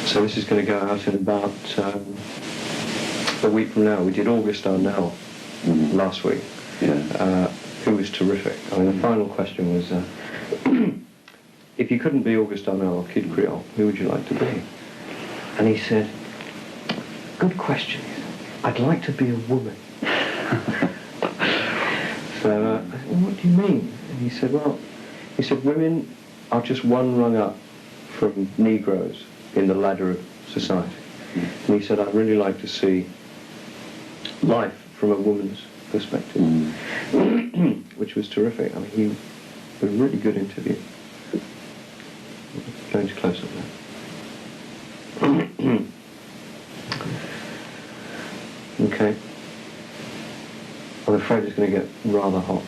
So this is going to go out in about a week from now. We did August Arnell last week, who was terrific. I mean, the final question was, if you couldn't be August Arnell or Kid Creole, who would you like to be? And he said, good question. I'd like to be a woman. So I said, well, what do you mean? And he said, women are just one rung up from Negroes in the ladder of society. And he said, I'd really like to see life from a woman's perspective, which was terrific. I mean, he was a really good interview. Going to close up now. Okay. I'm afraid it's going to get rather hot.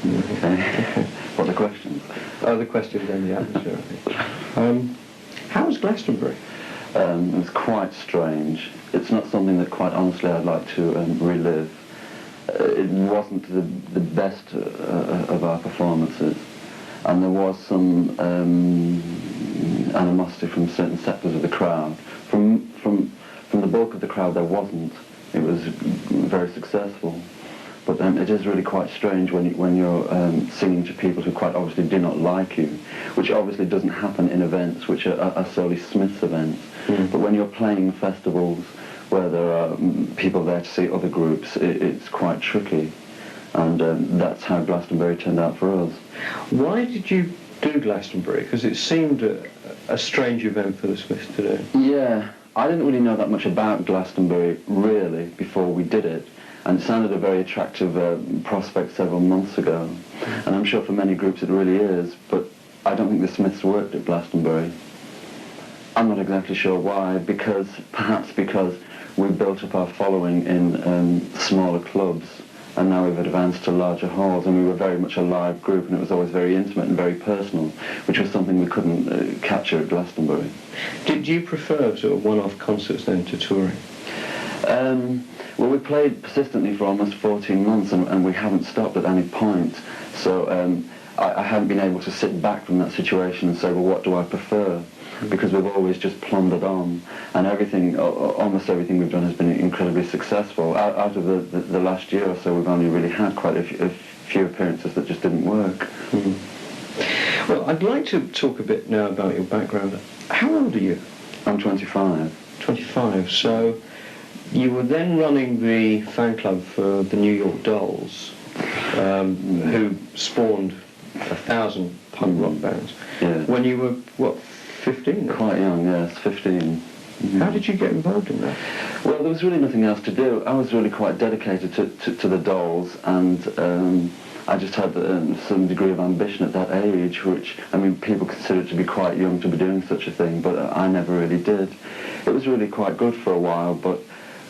Okay. What are the questions? Oh, the questions and the atmosphere, I think. How was Glastonbury? It was quite strange. It's not something that, quite honestly, I'd like to relive. It wasn't the best of our performances, and there was some animosity from certain sectors of the crowd. From the bulk of the crowd, there wasn't. It was very successful. But it is really quite strange when you're singing to people who quite obviously do not like you, which obviously doesn't happen in events which are solely Smith's events. But when you're playing festivals where there are people there to see other groups, it's quite tricky. And that's how Glastonbury turned out for us. Why did you do Glastonbury? Because it seemed a strange event for the Smiths to do. Yeah, I didn't really know that much about Glastonbury, really, before we did it. And it sounded a very attractive prospect several months ago. And I'm sure for many groups it really is, but I don't think the Smiths worked at Glastonbury. I'm not exactly sure why, perhaps because we built up our following in smaller clubs, and now we've advanced to larger halls, and we were very much a live group, and it was always very intimate and very personal, which was something we couldn't capture at Glastonbury. Did you prefer sort of one-off concerts then to touring? Well, we played persistently for almost 14 months, and we haven't stopped at any point. So I haven't been able to sit back from that situation and say, well, what do I prefer? Because we've always just plundered on, and almost everything we've done has been incredibly successful. Out of the last year or so, we've only really had quite a few appearances that just didn't work. Well, I'd like to talk a bit now about your background. How old are you? I'm 25. 25, so you were then running the fan club for the New York Dolls, who spawned 1,000 punk rock bands. Yeah. When you were, what, 15? Quite young, yes, 15. How did you get involved in that? Well, there was really nothing else to do. I was really quite dedicated to the Dolls, and I just had some degree of ambition at that age, which, I mean, people consider it to be quite young to be doing such a thing, but I never really did. It was really quite good for a while, but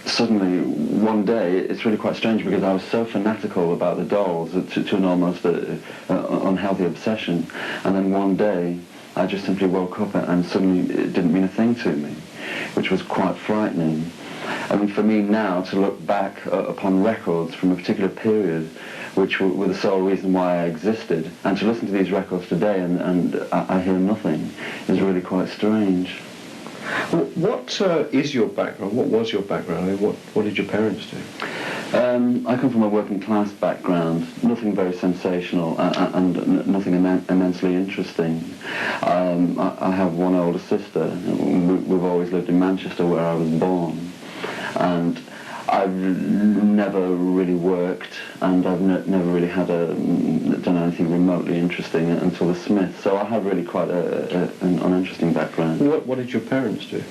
suddenly, one day, it's really quite strange because I was so fanatical about the Dolls to an almost unhealthy obsession, and then one day I just simply woke up and suddenly it didn't mean a thing to me, which was quite frightening. I mean, for me now to look back upon records from a particular period which were the sole reason why I existed, and to listen to these records today and I hear nothing, is really quite strange. Well, what is your background? What was your background? I mean, what did your parents do? I come from a working class background, nothing very sensational and nothing immensely interesting. I have one older sister. We've always lived in Manchester, where I was born, and I've never really worked, and I've never really done anything remotely interesting until the Smiths. So I have really quite an uninteresting background. What did your parents do?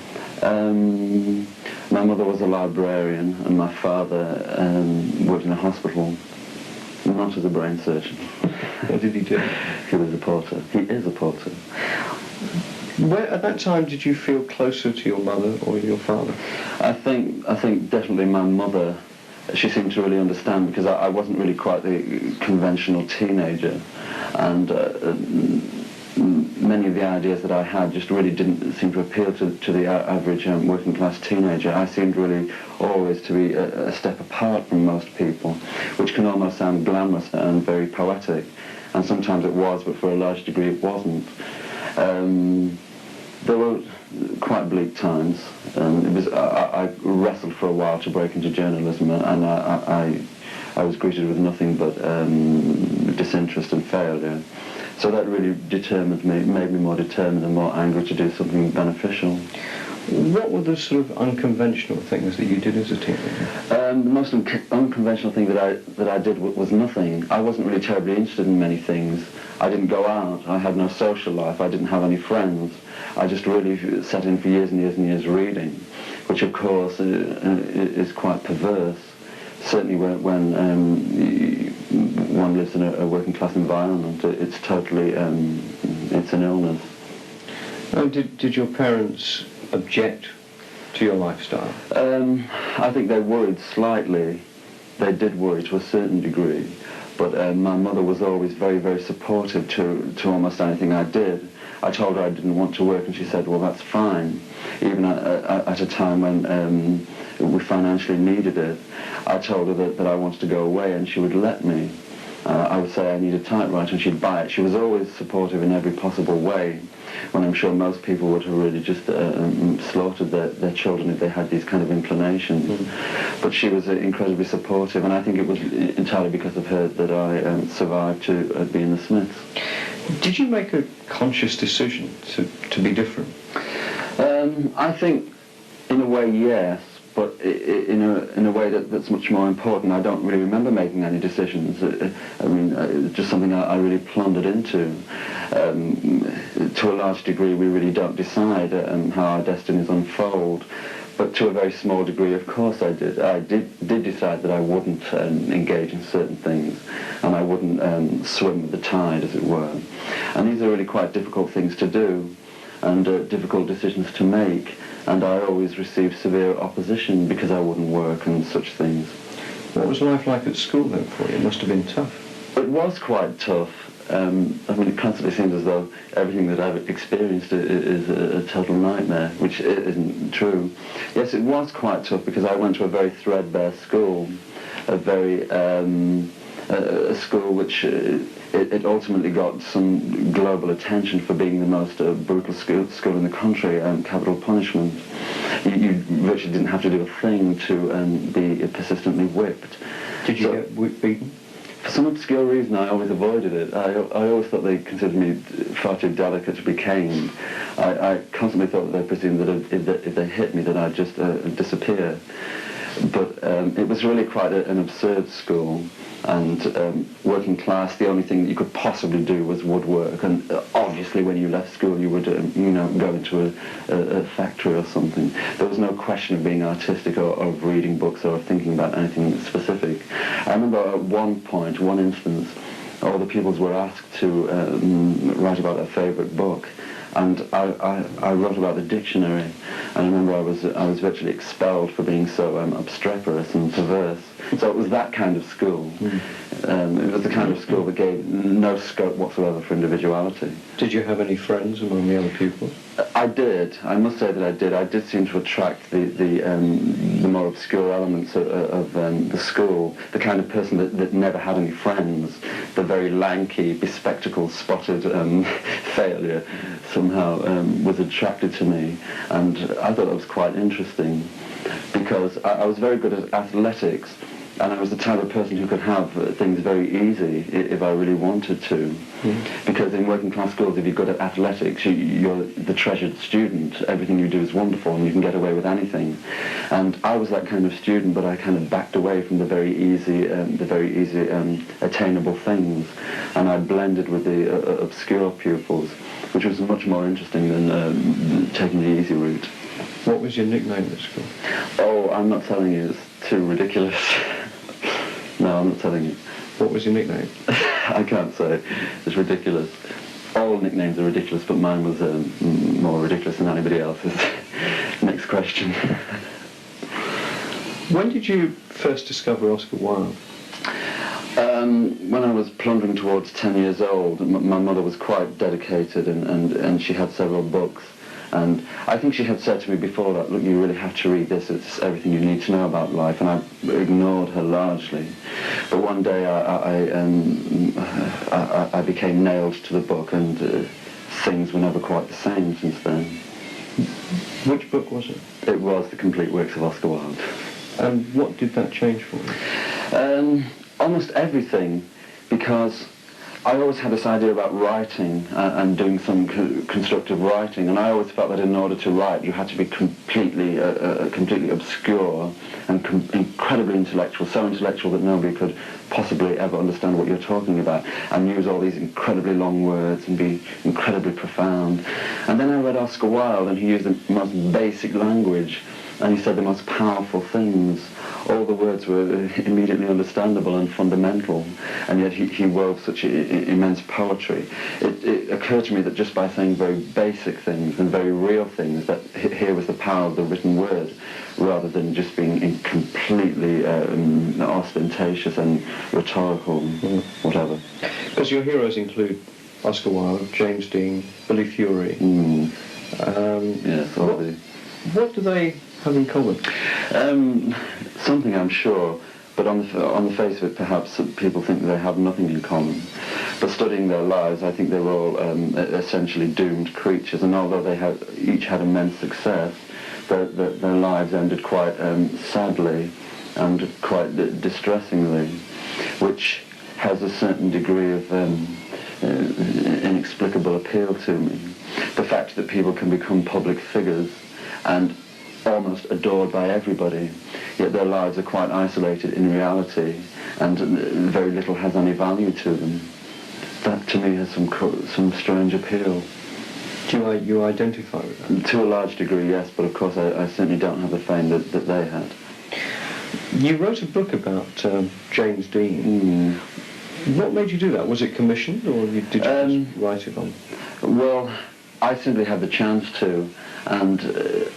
My mother was a librarian, and my father worked in a hospital, not as a brain surgeon. What did he do? He was a porter. He is a porter. Where, at that time, did you feel closer to your mother or your father? I think definitely my mother. She seemed to really understand, because I wasn't really quite the conventional teenager, and many of the ideas that I had just really didn't seem to appeal to the average working class teenager. I seemed really always to be a step apart from most people, which can almost sound glamorous and very poetic, and sometimes it was, but for a large degree it wasn't. There were quite bleak times. I wrestled for a while to break into journalism, and I was greeted with nothing but disinterest and failure. So that really determined me, made me more determined and more angry to do something beneficial. What were the sort of unconventional things that you did as a teenager? The most unconventional thing that I did was nothing. I wasn't really terribly interested in many things. I didn't go out. I had no social life. I didn't have any friends. I just really sat in for years and years and years reading, which of course is quite perverse. Certainly when one lives in a working class environment, it's totally, it's an illness. Did your parents object to your lifestyle? I think they worried slightly. They did worry to a certain degree, but my mother was always very, very supportive to almost anything I did. I told her I didn't want to work, and she said, well, that's fine. Even at a time when we financially needed it, I told her that I wanted to go away, and she would let me. I would say I need a typewriter, and she'd buy it. She was always supportive in every possible way, when I'm sure most people would have really just slaughtered their children if they had these kind of inclinations. But she was incredibly supportive, and I think it was entirely because of her that I survived to be in the Smiths. Did you make a conscious decision to be different? I think, in a way, yes, but in a way that's much more important. I don't really remember making any decisions. I mean, it's just something I really plundered into. To a large degree, we really don't decide how our destinies unfold. But to a very small degree, of course I did. I did decide that I wouldn't engage in certain things, and I wouldn't swim with the tide, as it were. And these are really quite difficult things to do, and difficult decisions to make. And I always received severe opposition because I wouldn't work and such things. What was life like at school then for you? It must have been tough. It was quite tough. I mean, it constantly seems as though everything that I've experienced is a total nightmare, which isn't true. Yes, it was quite tough because I went to a very threadbare school, a school which it ultimately got some global attention for being the most brutal school in the country, capital punishment. You virtually didn't have to do a thing to be persistently whipped. Did you get beaten? For some obscure reason, I always avoided it. I always thought they considered me far too delicate to be caned. I constantly thought that they presumed that if they hit me, that I'd just disappear. But it was really quite an absurd school, and working class, the only thing that you could possibly do was woodwork, and obviously when you left school you would go into a factory or something. There was no question of being artistic or of reading books or of thinking about anything specific. I remember at one instance, all the pupils were asked to write about their favourite book, and I wrote about the dictionary, and I remember I was virtually expelled for being so obstreperous and perverse. So it was that kind of school. It was the kind of school that gave no scope whatsoever for individuality. Did you have any friends among the other pupils? I did. I must say that I did. I did seem to attract the more obscure elements of the school. The kind of person that never had any friends. The very lanky, bespectacled, spotted failure somehow was attracted to me, and I thought that was quite interesting because I was very good at athletics. And I was the type of person who could have things very easy if I really wanted to. Because in working class schools, if you're good at athletics, you're the treasured student. Everything you do is wonderful and you can get away with anything. And I was that kind of student, but I kind of backed away from the very easy attainable things. And I blended with the obscure pupils, which was much more interesting than taking the easy route. What was your nickname at school? Oh, I'm not telling you. It's too ridiculous. No, I'm not telling you. What was your nickname? I can't say. It's ridiculous. All nicknames are ridiculous, but mine was more ridiculous than anybody else's. Next question. When did you first discover Oscar Wilde? When I was plunging towards 10 years old, my mother was quite dedicated and she had several books. And I think she had said to me before that, look, you really have to read this, it's everything you need to know about life, and I ignored her largely. But one day I became nailed to the book, and things were never quite the same since then. Which book was it? It was The Complete Works of Oscar Wilde. And what did that change for you? Almost everything, because I always had this idea about writing and doing some constructive writing, and I always felt that in order to write you had to be completely obscure and incredibly intellectual, so intellectual that nobody could possibly ever understand what you're talking about, and use all these incredibly long words and be incredibly profound. And then I read Oscar Wilde, and he used the most basic language, and he said the most powerful things. All the words were immediately understandable and fundamental, and yet he wove such immense poetry. It occurred to me that just by saying very basic things and very real things, that here was the power of the written word, rather than just being completely ostentatious and rhetorical, whatever. Because your heroes include Oscar Wilde, James Dean, Billy Fury. Yes, all the... What do they have in common? Something, I'm sure, but on the face of it, perhaps people think they have nothing in common. But studying their lives, I think they were all essentially doomed creatures, and although they each had immense success, their lives ended quite sadly and quite distressingly, which has a certain degree of inexplicable appeal to me. The fact that people can become public figures and almost adored by everybody, yet their lives are quite isolated in reality, and very little has any value to them. That to me has some strange appeal. Do you identify with that? To a large degree, yes, but of course I certainly don't have the fame that they had. You wrote a book about James Dean. What made you do that? Was it commissioned, or did you just write it on? Well, I simply had the chance to, and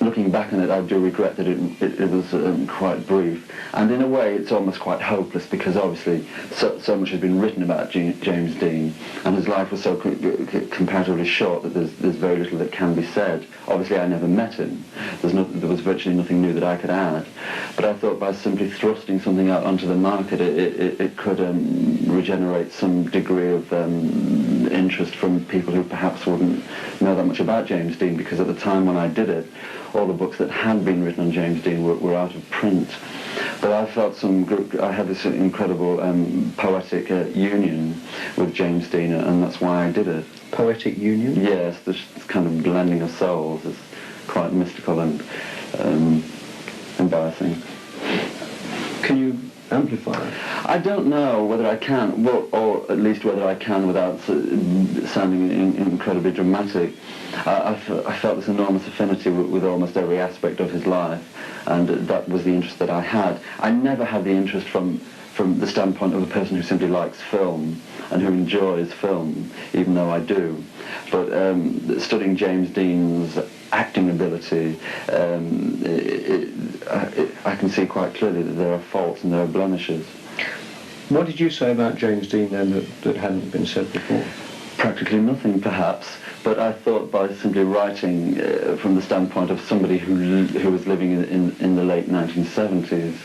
looking back on it, I do regret that it was quite brief. And in a way, it's almost quite hopeless, because obviously so much has been written about James Dean, and his life was so comparatively short that there's very little that can be said. Obviously, I never met him. There was virtually nothing new that I could add. But I thought by simply thrusting something out onto the market, it could regenerate some degree of interest from people who perhaps wouldn't know that much about James Dean, because at the time when I did it, all the books that had been written on James Dean were out of print. But I felt I had this incredible poetic union with James Dean, and that's why I did it. Poetic union? Yes, this kind of blending of souls is quite mystical and embarrassing. Can you amplify it? I don't know whether I can, well, or at least whether I can without sounding incredibly dramatic. I felt this enormous affinity with almost every aspect of his life, and that was the interest that I had. I never had the interest from the standpoint of a person who simply likes film and who enjoys film, even though I do. But studying James Dean's acting ability, I can see quite clearly that there are faults and there are blemishes. What did you say about James Dean then that hadn't been said before? Practically nothing, perhaps, but I thought by simply writing from the standpoint of somebody who was living in the late 1970s,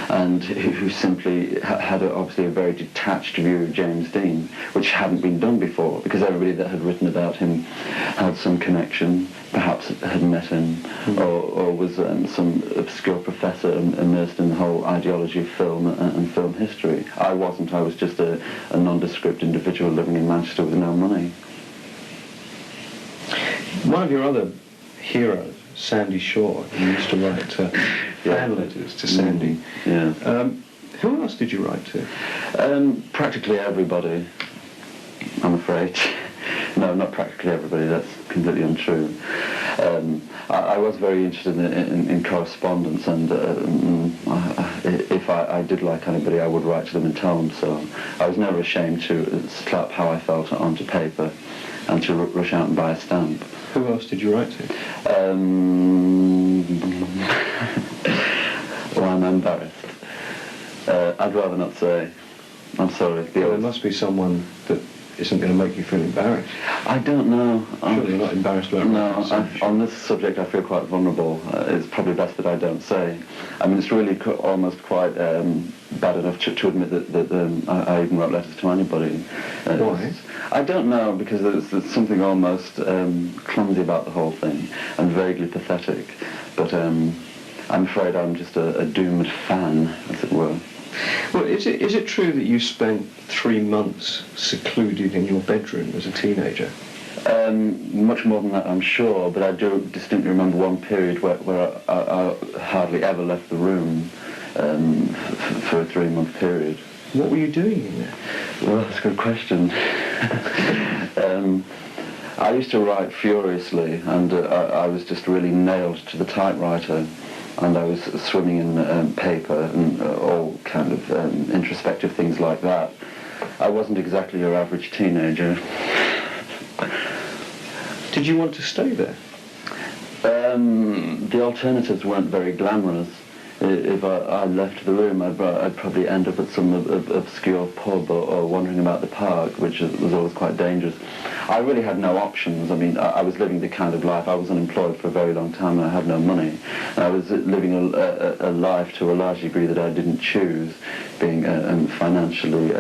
and who simply had obviously a very detached view of James Dean, which hadn't been done before, because everybody that had written about him had some connection, perhaps had met him, or was some obscure professor immersed in the whole ideology of film and film history. I wasn't. I was just a nondescript individual living in Manchester with no money. One of your other heroes, Sandy Shaw, you used to write fan letters to Sandy. Yeah. Who else did you write to? Practically everybody, I'm afraid. No, not practically everybody, that's completely untrue. I was very interested in correspondence, and if I did like anybody, I would write to them and tell them so. I was never ashamed to slap how I felt onto paper and to rush out and buy a stamp. Who else did you write to? Well, I'm embarrassed. I'd rather not say. I'm sorry. Well, there must be someone that isn't going to make you feel embarrassed. I don't know. Surely you're not embarrassed about it. On this subject I feel quite vulnerable. It's probably best that I don't say. I mean, it's really almost quite bad enough to admit that I even wrote letters to anybody. Why? I don't know, because there's something almost clumsy about the whole thing and vaguely pathetic. But I'm afraid I'm just a doomed fan, as it were. Well, is it true that you spent 3 months secluded in your bedroom as a teenager? Much more than that, I'm sure, but I do distinctly remember one period where I hardly ever left the room for a 3-month period. What were you doing in there? Well, that's a good question. I used to write furiously, and I was just really nailed to the typewriter. And I was swimming in paper and all kind of introspective things like that. I wasn't exactly your average teenager. Did you want to stay there? The alternatives weren't very glamorous. If I left the room, I'd probably end up at some obscure pub or wandering about the park, which was always quite dangerous. I really had no options. I mean, I was living the kind of life. I was unemployed for a very long time and I had no money. And I was living a life to a large degree that I didn't choose, being financially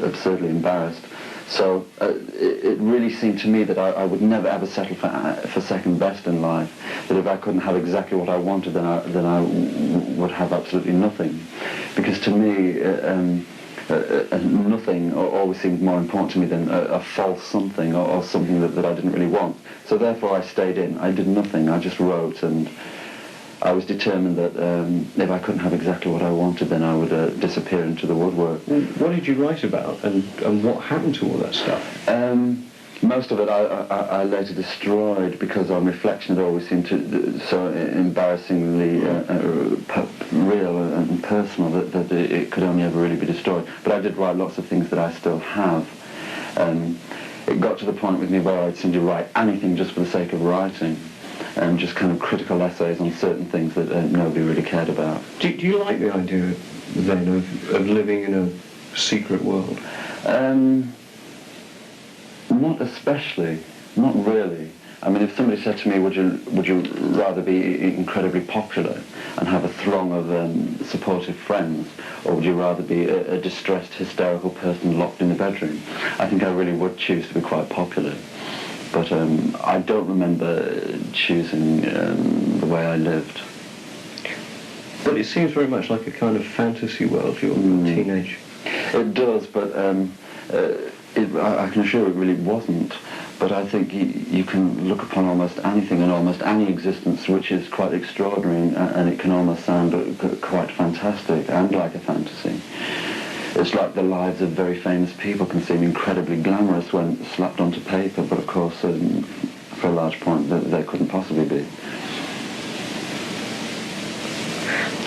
absurdly embarrassed. So it really seemed to me that I would never ever settle for second best in life. That if I couldn't have exactly what I wanted, then I would have absolutely nothing. Because to me, nothing always seemed more important to me than a false something or something that I didn't really want. So therefore I stayed in. I did nothing. I just wrote, and I was determined that if I couldn't have exactly what I wanted, then I would disappear into the woodwork. What did you write about, and what happened to all that stuff? Most of it I later destroyed, because on reflection it always seemed so embarrassingly real and personal that it could only ever really be destroyed. But I did write lots of things that I still have. It got to the point with me where I'd simply write anything just for the sake of writing. Just kind of critical essays on certain things that nobody really cared about. Do you like the idea then of living in a secret world? Not especially, not really. I mean, if somebody said to me, would you rather be incredibly popular and have a throng of supportive friends, or would you rather be a distressed, hysterical person locked in the bedroom? I think I really would choose to be quite popular. But I don't remember choosing the way I lived. But it seems very much like a kind of fantasy world, your teenage. It does, but I can assure it really wasn't. But I think you can look upon almost anything and almost any existence which is quite extraordinary, and it can almost sound quite fantastic and like a fantasy. It's like the lives of very famous people can seem incredibly glamorous when slapped onto paper, but of course, for a large point, they couldn't possibly be.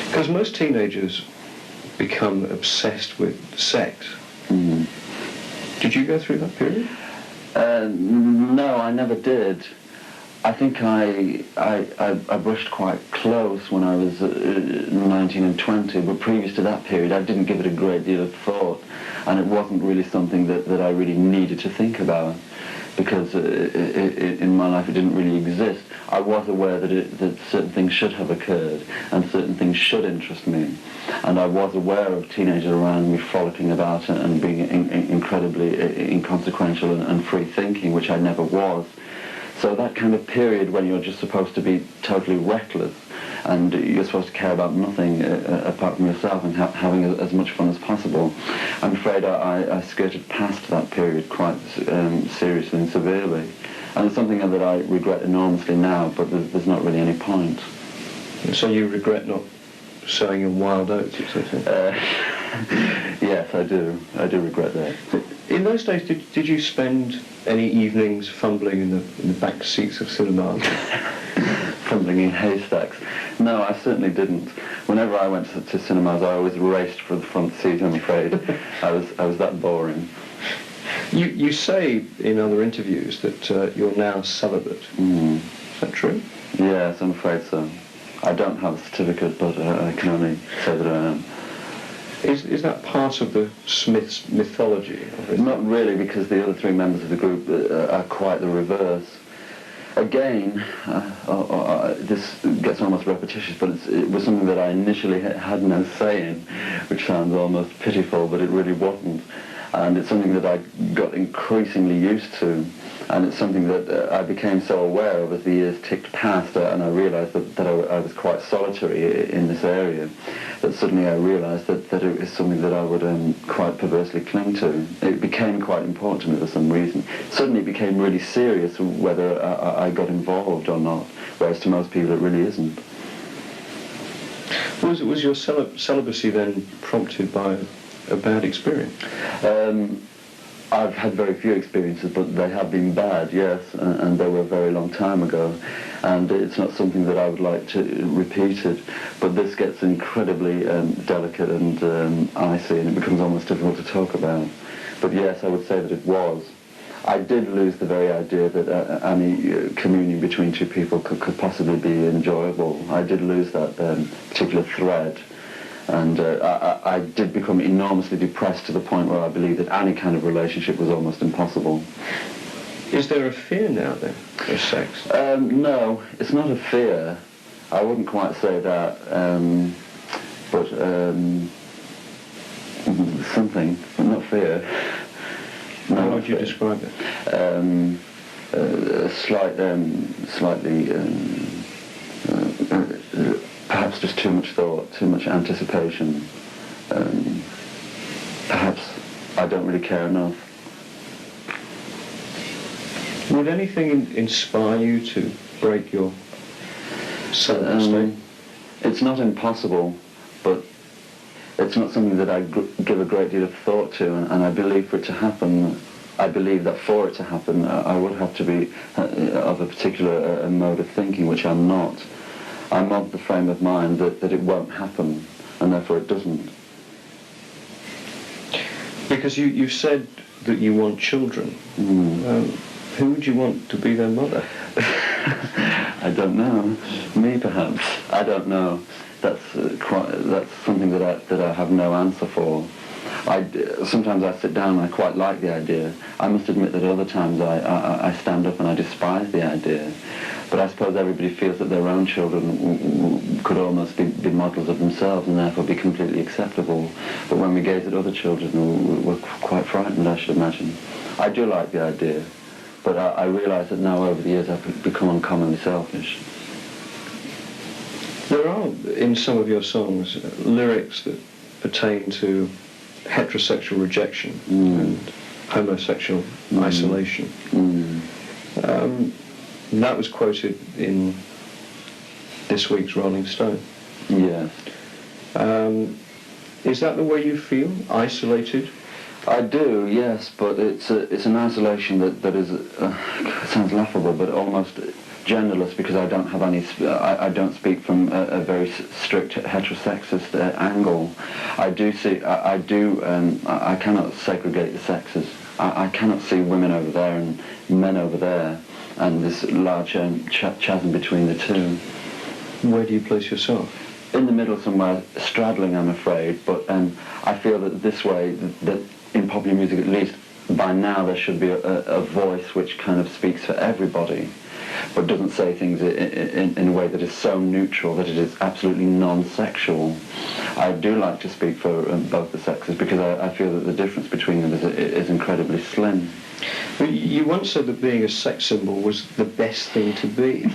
Because most teenagers become obsessed with sex. Mm. Did you go through that period? No, I never did. I think I brushed quite close when I was 19 and 20, but previous to that period I didn't give it a great deal of thought, and it wasn't really something that I really needed to think about, because in my life it didn't really exist. I was aware that certain things should have occurred and certain things should interest me, and I was aware of teenagers around me frolicking about and being incredibly inconsequential and free-thinking, which I never was. So that kind of period when you're just supposed to be totally reckless and you're supposed to care about nothing apart from yourself and having as much fun as possible, I'm afraid I skirted past that period quite seriously and severely. And it's something that I regret enormously now, but there's not really any point. So you regret not sowing in wild oats, etc.? Yes, I do. I do regret that. In those days, did you spend any evenings fumbling in the back seats of cinemas? Fumbling in haystacks? No, I certainly didn't. Whenever I went to cinemas, I always raced for the front seat, I'm afraid. I was that boring. You say in other interviews that you're now celibate. Mm. Is that true? Yes, I'm afraid so. I don't have a certificate, but I can only say that I am. Is that part of the Smiths' mythology? Not really, because the other three members of the group are quite the reverse. Again, this gets almost repetitious, but it was something that I initially had no say in, which sounds almost pitiful, but it really wasn't. And it's something that I got increasingly used to, and it's something that I became so aware of as the years ticked past, and I realised that I was quite solitary in this area, that suddenly I realised that it was something that I would quite perversely cling to. It became quite important to me for some reason. Suddenly it became really serious whether I got involved or not, whereas to most people it really isn't. Was your celibacy then prompted by a bad experience? I've had very few experiences, but they have been bad, yes, and they were a very long time ago, and it's not something that I would like to repeat it, but this gets incredibly delicate and icy, and it becomes almost difficult to talk about. But yes, I would say that it was. I did lose the very idea that any communion between two people could possibly be enjoyable. I did lose that particular thread. And I did become enormously depressed to the point where I believed that any kind of relationship was almost impossible. Is there a fear now then of sex? No, it's not a fear. I wouldn't quite say that, but something, but not fear. No, how would you describe it? Slightly. Perhaps just too much thought, too much anticipation. Perhaps I don't really care enough. Would anything inspire you to break your celibate state? It's not impossible, but it's not something that I give a great deal of thought to, and I believe for it to happen, I believe that for it to happen, I would have to be of a particular mode of thinking, which I'm not. I'm of the frame of mind that it won't happen, and therefore it doesn't. Because you said that you want children. Who would you want to be their mother? I don't know. Me, perhaps. I don't know. That's something that I have no answer for. Sometimes I sit down and I quite like the idea. I must admit that other times I stand up and I despise the idea. But I suppose everybody feels that their own children could almost be models of themselves and therefore be completely acceptable. But when we gaze at other children, we're quite frightened, I should imagine. I do like the idea, but I realise that now over the years I've become uncommonly selfish. There are, in some of your songs, lyrics that pertain to heterosexual rejection and homosexual isolation. That was quoted in this week's Rolling Stone. Yes. Is that the way you feel? Isolated? I do, yes, but it's an isolation that is, it sounds laughable, but almost genderless, because I don't have any, I don't speak from a very strict heterosexist angle. I cannot segregate the sexes. I cannot see women over there and men over there, and this large chasm between the two. Where do you place yourself? In the middle somewhere, straddling, I'm afraid, but I feel that this way, that in popular music at least, by now there should be a voice which kind of speaks for everybody, but doesn't say things in a way that is so neutral that it is absolutely non-sexual. I do like to speak for both the sexes, because I feel that the difference between them is incredibly slim. You once said that being a sex symbol was the best thing to be.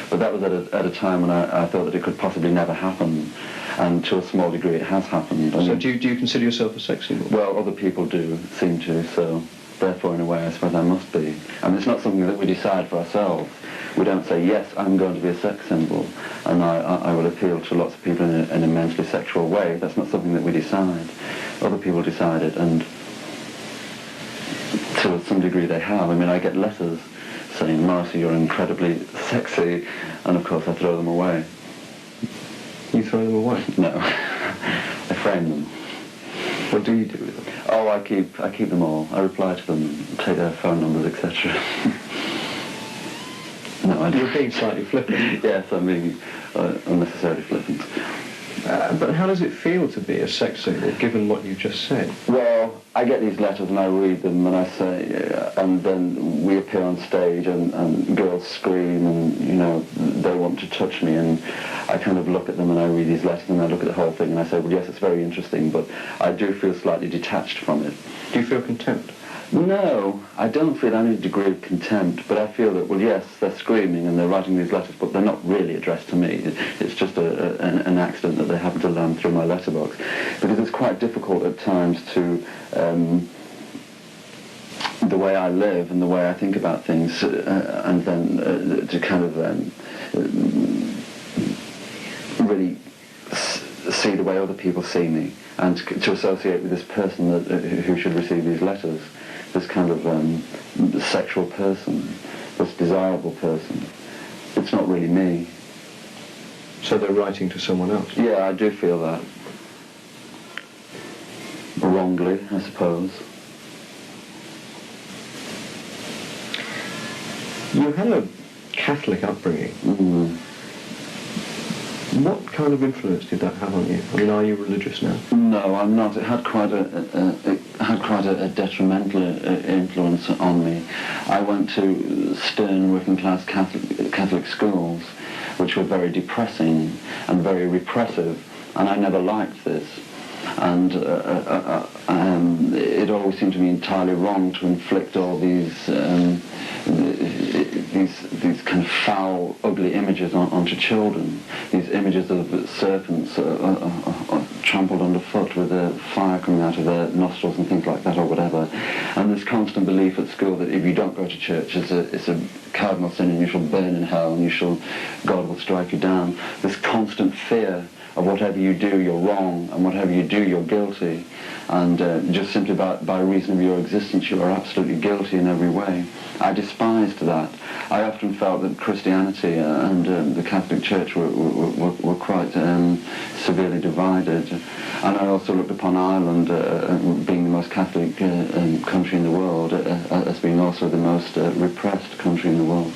But that was at a time when I thought that it could possibly never happen, and to a small degree it has happened. So do you consider yourself a sex symbol? Well, other people do seem to, so therefore in a way I suppose I must be. And it's not something that we decide for ourselves. We don't say, yes, I'm going to be a sex symbol, and I will appeal to lots of people in an immensely sexual way. That's not something that we decide. Other people decide it, and to some degree they have. I mean, I get letters saying, Morrissey, you're incredibly sexy, and of course I throw them away. You throw them away? No. I frame them. What do you do with them? Oh, I keep them all. I reply to them, take their phone numbers, etc. No, I don't. You're being slightly flippant. Yes, I'm being unnecessarily flippant. But how does it feel to be a sex symbol, given what you've just said? Well, I get these letters and I read them and I say, and then we appear on stage and girls scream and, you know, they want to touch me, and I kind of look at them and I read these letters and I look at the whole thing and I say, well, yes, it's very interesting, but I do feel slightly detached from it. Do you feel contempt? No, I don't feel any degree of contempt, but I feel that, well, yes, they're screaming and they're writing these letters, but they're not really addressed to me. It's just an accident that they happen to land through my letterbox. Because it's quite difficult at times to, the way I live and the way I think about things, and then to kind of really see the way other people see me, and to associate with this person who should receive these letters. This kind of sexual person, this desirable person. It's not really me. So they're writing to someone else? Yeah, I do feel that. Wrongly, I suppose. You had a Catholic upbringing. Mm. What kind of influence did that have on you? I mean, are you religious now? No, I'm not. It had quite a detrimental influence on me. I went to stern working-class Catholic schools, which were very depressing and very repressive, and I never liked this. And it always seemed to me entirely wrong to inflict all these kind of foul, ugly images onto children. These images of serpents trampled underfoot with fire coming out of their nostrils and things like that, or whatever. And this constant belief at school that if you don't go to church, it's a cardinal sin and you shall burn in hell and God will strike you down. This constant fear of whatever you do, you're wrong, and whatever you do, you're guilty. And just simply by reason of your existence, you are absolutely guilty in every way. I despised that. I often felt that Christianity and the Catholic Church were quite severely divided. And I also looked upon Ireland, being the most Catholic country in the world, as being also the most repressed country in the world.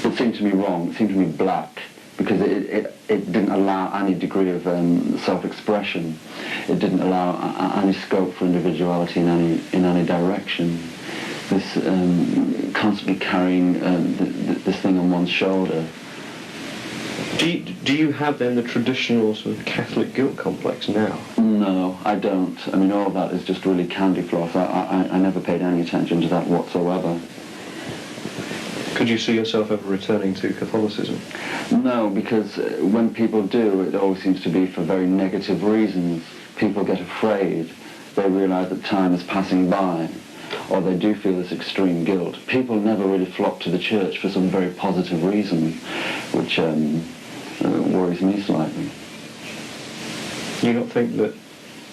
It seemed to me wrong, it seemed to me black, because it didn't allow any degree of self-expression. It didn't allow any scope for individuality in any direction. This constantly carrying this thing on one's shoulder. Do you have then the traditional sort of Catholic guilt complex now? No, I don't. I mean, all that is just really candy floss. I never paid any attention to that whatsoever. Could you see yourself ever returning to Catholicism? No, because when people do, it always seems to be for very negative reasons. People get afraid. They realise that time is passing by, or they do feel this extreme guilt. People never really flock to the church for some very positive reason, which worries me slightly. Do you not think that,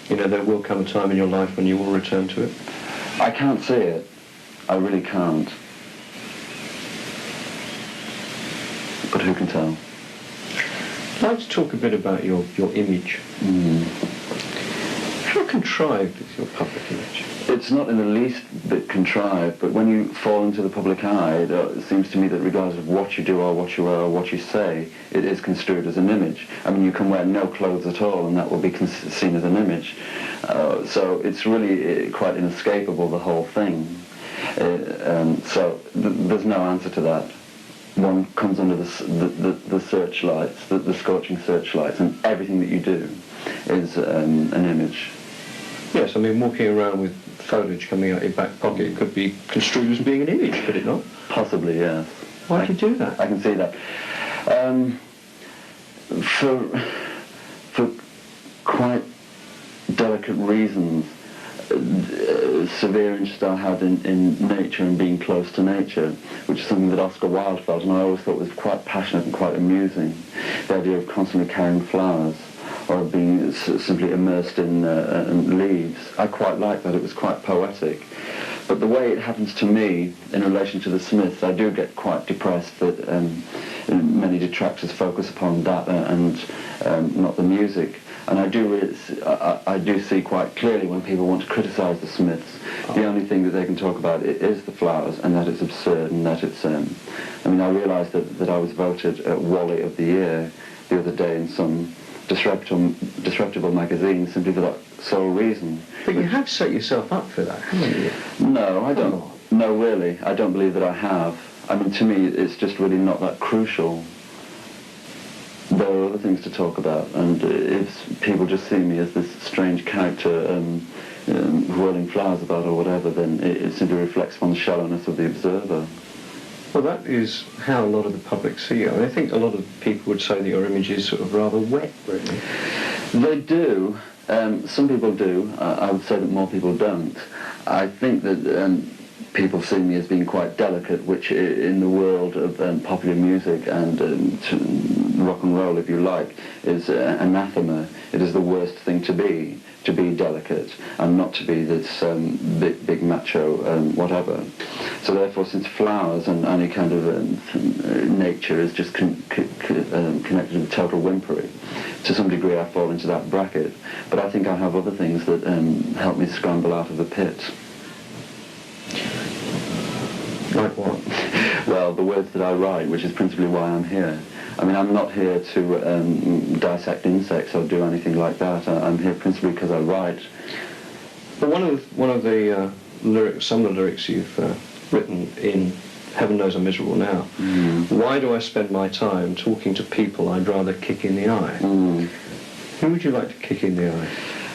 there will come a time in your life when you will return to it? I can't see it. I really can't. But who can tell? I'd like to talk a bit about your image. Mm. How contrived is your public image? It's not in the least bit contrived, but when you fall into the public eye, it seems to me that regardless of what you do or what you wear or what you say, it is construed as an image. I mean, you can wear no clothes at all and that will be seen as an image. So it's really quite inescapable, the whole thing. So there's no answer to that. One comes under the searchlights, the scorching searchlights, and everything that you do is an image. Yes, I mean, walking around with foliage coming out your back pocket could be construed as being an image, could it not? Possibly, yes. Why do you do that? I can see that. For quite delicate reasons. Severe interest I had in nature and being close to nature, which is something that Oscar Wilde felt, and I always thought was quite passionate and quite amusing. The idea of constantly carrying flowers or being simply immersed in leaves. I quite liked that. It was quite poetic. But the way it happens to me in relation to the Smiths, I do get quite depressed that many detractors focus upon that and not the music. And I do see quite clearly when people want to criticise the Smiths, the only thing that they can talk about is the flowers, and that it's absurd, and that it's... I mean, I realised that I was voted Wally of the Year the other day in some disreputable magazine simply for that sole reason. But you have set yourself up for that, haven't you? No, I don't. No, really, I don't believe that I have. I mean, to me, it's just really not that crucial. There are other things to talk about, and if people just see me as this strange character whirling flowers about or whatever, then it simply reflects on the shallowness of the observer. Well, that is how a lot of the public see you. I mean, I think a lot of people would say that your image is sort of rather wet, really. They do. Some people do. I would say that more people don't. I think that people see me as being quite delicate, which in the world of popular music and rock and roll, if you like, is anathema. It is the worst thing to be delicate and not to be this big macho whatever. So therefore, since flowers and any kind of nature is just connected with total whimpery, to some degree I fall into that bracket. But I think I have other things that help me scramble out of the pit. Like what? Well, the words that I write, which is principally why I'm here. I mean, I'm not here to dissect insects or do anything like that. I'm here principally because I write. But one of the lyrics, some of the lyrics you've written in Heaven Knows I'm Miserable Now. Why do I spend my time talking to people I'd rather kick in the eye? Who would you like to kick in the eye?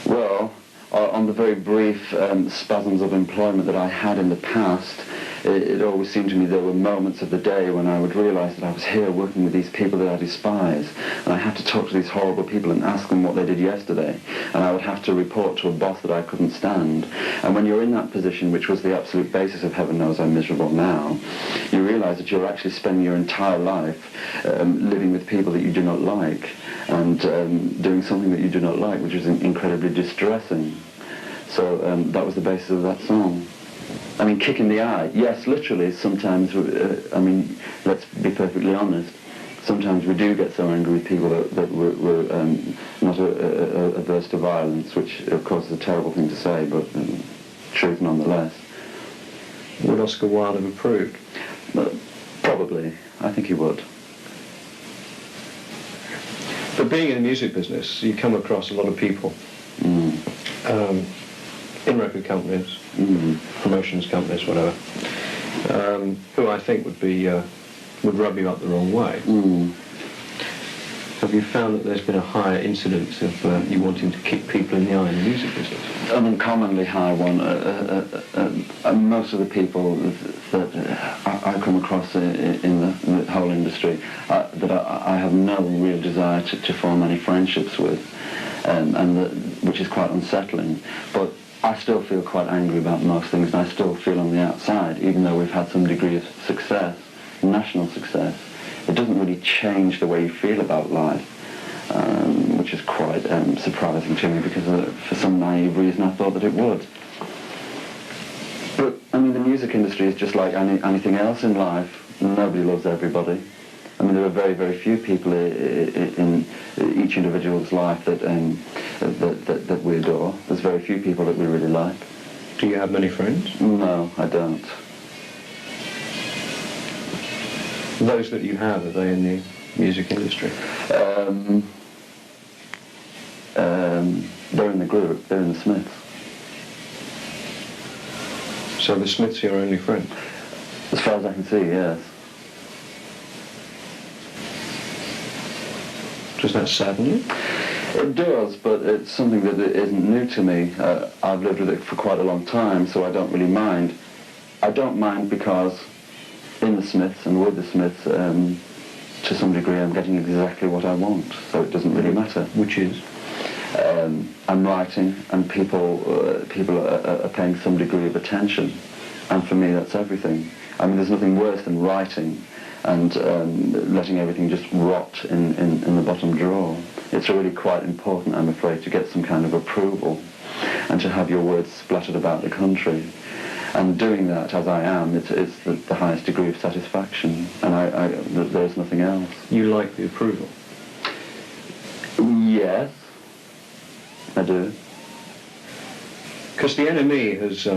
Well, on the very brief spasms of employment that I had in the past, it always seemed to me there were moments of the day when I would realise that I was here working with these people that I despise, and I had to talk to these horrible people and ask them what they did yesterday, and I would have to report to a boss that I couldn't stand. And when you're in that position, which was the absolute basis of Heaven Knows I'm Miserable Now, you realise that you're actually spending your entire life living with people that you do not like, and doing something that you do not like, which is incredibly distressing. So that was the basis of that song. I mean, kick in the eye. Yes, literally, sometimes, I mean, let's be perfectly honest, sometimes we do get so angry with people that we're not averse to violence, which, of course, is a terrible thing to say, but truth nonetheless. Would Oscar Wilde have approved? Probably. I think he would. But being in the music business, you come across a lot of people in record companies, promotions companies, whatever, who I think would rub you up the wrong way. Have you found that there's been a higher incidence of you wanting to kick people in the eye in the music business? An uncommonly high one. Most of the people that I come across in the whole industry that I have no real desire to form any friendships with, which is quite unsettling. But I still feel quite angry about most things, and I still feel on the outside, even though we've had some degree of success, national success, it doesn't really change the way you feel about life, which is quite surprising to me, because for some naive reason I thought that it would. But, I mean, the music industry is just like anything else in life. Nobody loves everybody. I mean, there are very, very few people in each individual's life that we adore. There's very few people that we really like. Do you have many friends? No, I don't. Those that you have, are they in the music industry? They're in the group. They're in the Smiths. So the Smiths are your only friend? As far as I can see, yes. Does that sadden you? It does, but it's something that isn't new to me. I've lived with it for quite a long time, so I don't really mind. I don't mind because in the Smiths and with the Smiths, to some degree, I'm getting exactly what I want, so it doesn't really matter. Which is? I'm writing, and people are paying some degree of attention, and for me that's everything. I mean, there's nothing worse than writing and letting everything just rot in the bottom drawer. It's really quite important, I'm afraid, to get some kind of approval and to have your words splattered about the country. And doing that, as I am, it's the highest degree of satisfaction, and there's nothing else. You like the approval? Yes, I do. Because the NME has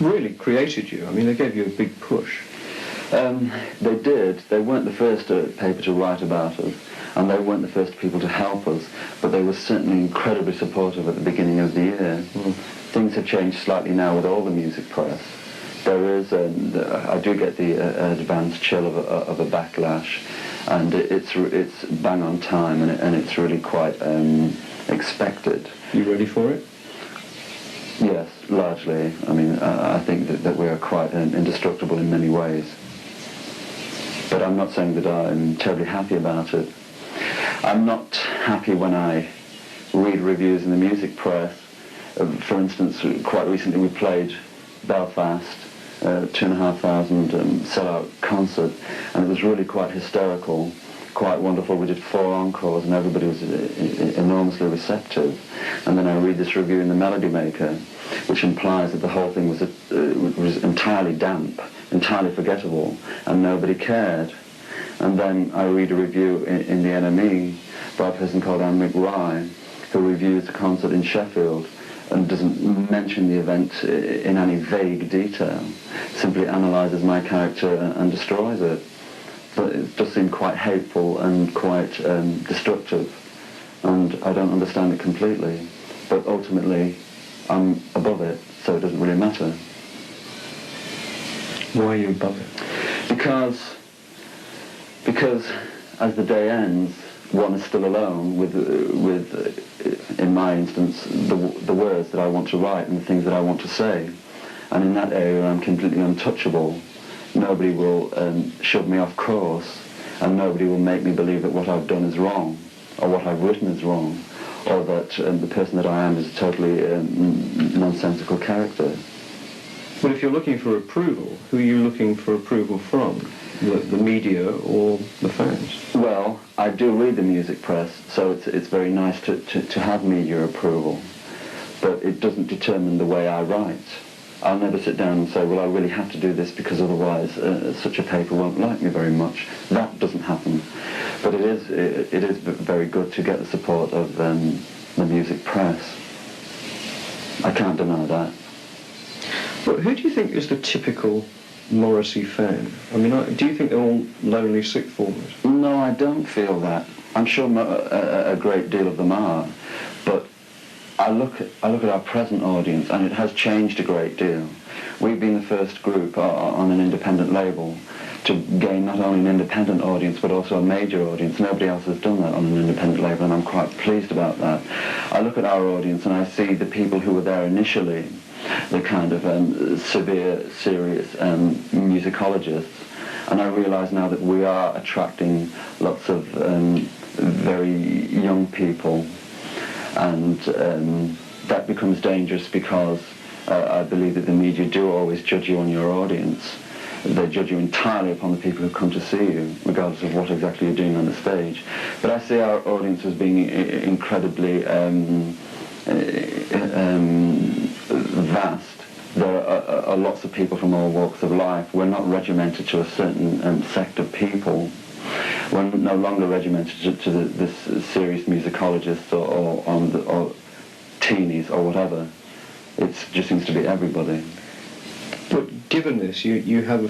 really created you. I mean, they gave you a big push. They did. They weren't the first paper to write about us, and they weren't the first people to help us, but they were certainly incredibly supportive at the beginning of the year. Things have changed slightly now with all the music press. There is, I do get the advanced chill of a backlash, and it's bang on time, and it's really quite expected. You ready for it? Yes, largely. I mean, I think that we are quite indestructible in many ways. But I'm not saying that I'm terribly happy about it. I'm not happy when I read reviews in the music press. For instance, quite recently we played Belfast, 2,500 sellout concert, and it was really quite hysterical, quite wonderful. We did 4 encores and everybody was enormously receptive. And then I read this review in the Melody Maker, which implies that the whole thing was entirely damp, entirely forgettable, and nobody cared. And then I read a review in the NME by a person called Anne McRae, who reviews the concert in Sheffield and doesn't mention the event in any vague detail, simply analyses my character and destroys it. But it does seem quite hateful and quite destructive, and I don't understand it completely. But ultimately, I'm above it, so it doesn't really matter. Why are you above it? Because as the day ends, one is still alone with in my instance, the words that I want to write and the things that I want to say. And in that area, I'm completely untouchable. Nobody will shove me off course, and nobody will make me believe that what I've done is wrong, or what I've written is wrong, or that the person that I am is a totally nonsensical character. But if you're looking for approval, who are you looking for approval from? The media or the fans? Well, I do read the music press, so it's very nice to have media approval, but it doesn't determine the way I write. I'll never sit down and say, well, I really have to do this because otherwise such a paper won't like me very much. That doesn't happen. But it is very good to get the support of the music press. I can't deny that. But who do you think is the typical Morrissey fan? I mean, do you think they're all lonely sixth formers? No, I don't feel that. I'm sure a great deal of them are, but I look at our present audience, and it has changed a great deal. We've been the first group on an independent label to gain not only an independent audience but also a major audience. Nobody else has done that on an independent label, and I'm quite pleased about that. I look at our audience and I see the people who were there initially, the kind of severe, serious musicologists, and I realise now that we are attracting lots of very young people, and that becomes dangerous because I believe that the media do always judge you on your audience. They judge you entirely upon the people who come to see you, regardless of what exactly you're doing on the stage. But I see our audience as being incredibly vast. There are lots of people from all walks of life. We're not regimented to a certain sect of people. We're no longer regimented to this serious musicologists or teenies or whatever. It just seems to be everybody. But given this, you have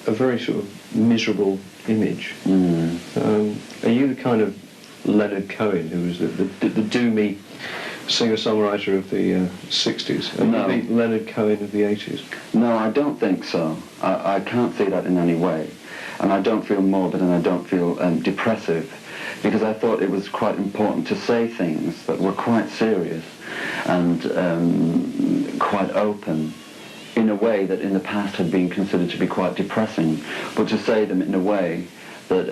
a very sort of miserable image. Are you the kind of Leonard Cohen who was the doomy singer-songwriter of the 60s? Are No. you the Leonard Cohen of the 80s? No, I don't think so. I can't see that in any way. And I don't feel morbid, and I don't feel depressive, because I thought it was quite important to say things that were quite serious and quite open, in a way that in the past had been considered to be quite depressing, but to say them in a way that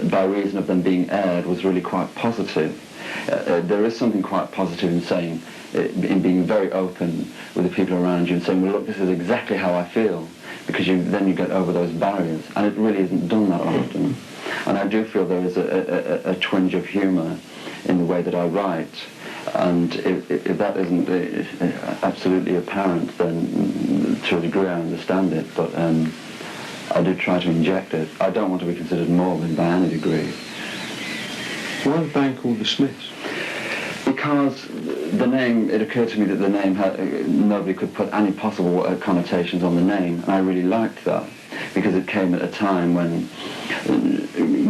by reason of them being aired was really quite positive. There is something quite positive in saying, in being very open with the people around you and saying, well, look, this is exactly how I feel, because then you get over those barriers, and it really isn't done that often. And I do feel there is a twinge of humour in the way that I write, and if that isn't absolutely apparent, then to a degree I understand it, but I do try to inject it. I don't want to be considered morbid by any degree. Why the band called The Smiths? Because the name, it occurred to me that the name nobody could put any possible connotations on the name, and I really liked that. because it came at a time when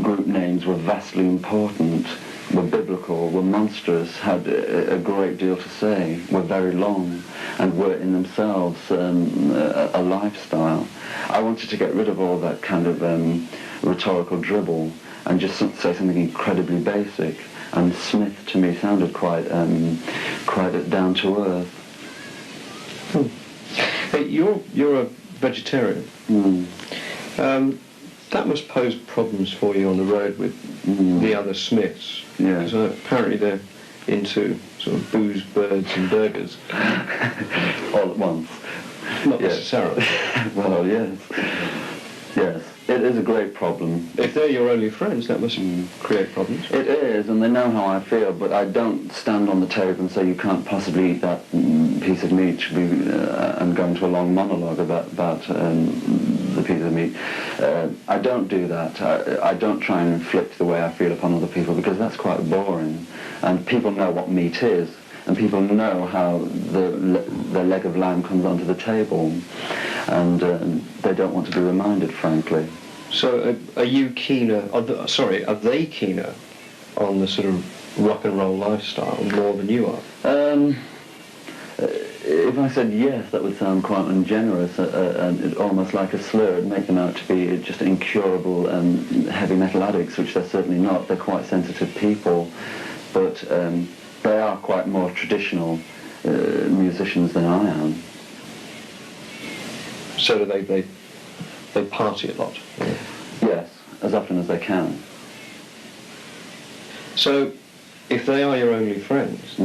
group names were vastly important, were biblical, were monstrous, had a great deal to say, were very long, and were in themselves a lifestyle. I wanted to get rid of all that kind of rhetorical dribble and just say something incredibly basic. And Smith, to me, sounded quite down to earth. Hey, you're a vegetarian. That must pose problems for you on the road with the other Smiths. Yeah. Because apparently they're into sort of booze, birds and burgers. All at once. Not necessarily. Well, yes. Yes. It is a great problem. If they're your only friends, that must create problems. It is, and they know how I feel, but I don't stand on the table and say you can't possibly eat that piece of meat and go into a long monologue about the piece of meat. I don't do that. I don't try and inflict the way I feel upon other people, because that's quite boring. And people know what meat is, and people know how the leg of lamb comes onto the table, and they don't want to be reminded, frankly. So are you keener, are they keener on the sort of rock and roll lifestyle more than you are? If I said yes, that would sound quite ungenerous and almost like a slur. It'd make them out to be just incurable heavy metal addicts, which they're certainly not. They're quite sensitive people, but they are quite more traditional musicians than I am. So they party a lot? Yes, as often as they can. So if they are your only friends,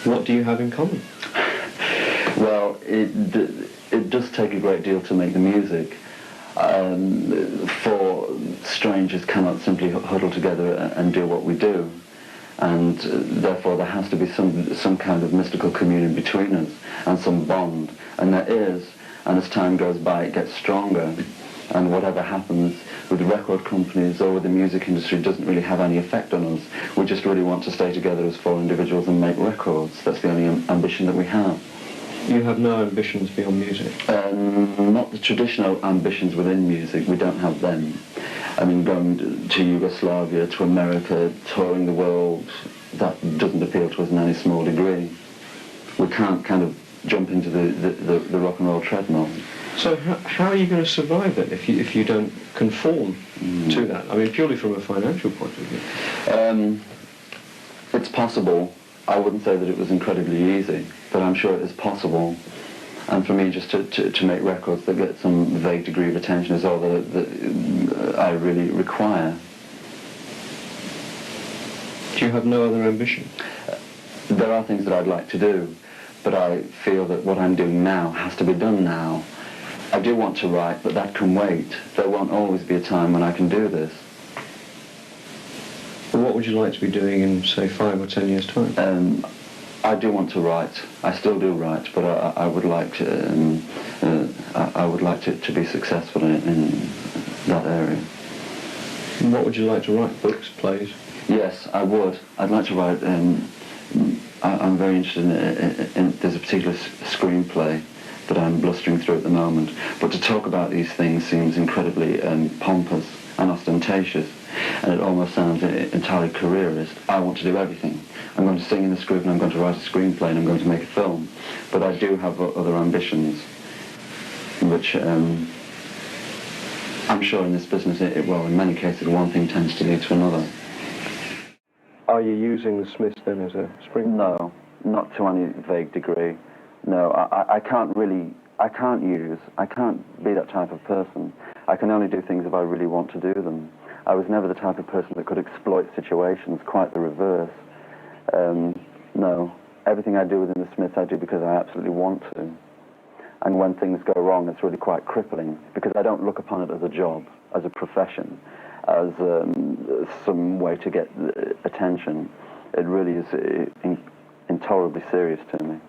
what do you have in common? Well, it does take a great deal to make the music. For strangers cannot simply huddle together and do what we do, and therefore there has to be some kind of mystical communion between us and some bond, and there is, and as time goes by it gets stronger, and whatever happens with the record companies or with the music industry doesn't really have any effect on us. We just really want to stay together as four individuals and make records. That's the only ambition that we have. You have no ambitions beyond music? Not the traditional ambitions within music. We don't have them. I mean, going to Yugoslavia, to America, touring the world, that doesn't appeal to us in any small degree. We can't kind of jump into the rock and roll treadmill. So how are you going to survive then if you don't conform to that? I mean, purely from a financial point of view. It's possible. I wouldn't say that it was incredibly easy, but I'm sure it is possible. And for me, just to make records that get some vague degree of attention is all that I really require. Do you have no other ambition? There are things that I'd like to do, but I feel that what I'm doing now has to be done now. I do want to write, but that can wait. There won't always be a time when I can do this. Well, what would you like to be doing in, say, 5 or 10 years' time? I do want to write. I still do write, but I would like to. I would like to be successful in that area. And what would you like to write? Books, plays? Yes, I would. I'd like to write. I'm very interested in there's a particular screenplay that I'm blustering through at the moment. But to talk about these things seems incredibly pompous and ostentatious, and it almost sounds entirely careerist. I want to do everything. I'm going to sing in the script, and I'm going to write a screenplay, and I'm going to make a film. But I do have other ambitions, which I'm sure in this business, well, in many cases, one thing tends to lead to another. Are you using the Smiths then as a spring? No, not to any vague degree. No, I can't be that type of person. I can only do things if I really want to do them. I was never the type of person that could exploit situations, quite the reverse. No, everything I do within the Smiths I do because I absolutely want to. And when things go wrong, it's really quite crippling, because I don't look upon it as a job, as a profession, as some way to get attention. It really is intolerably serious to me.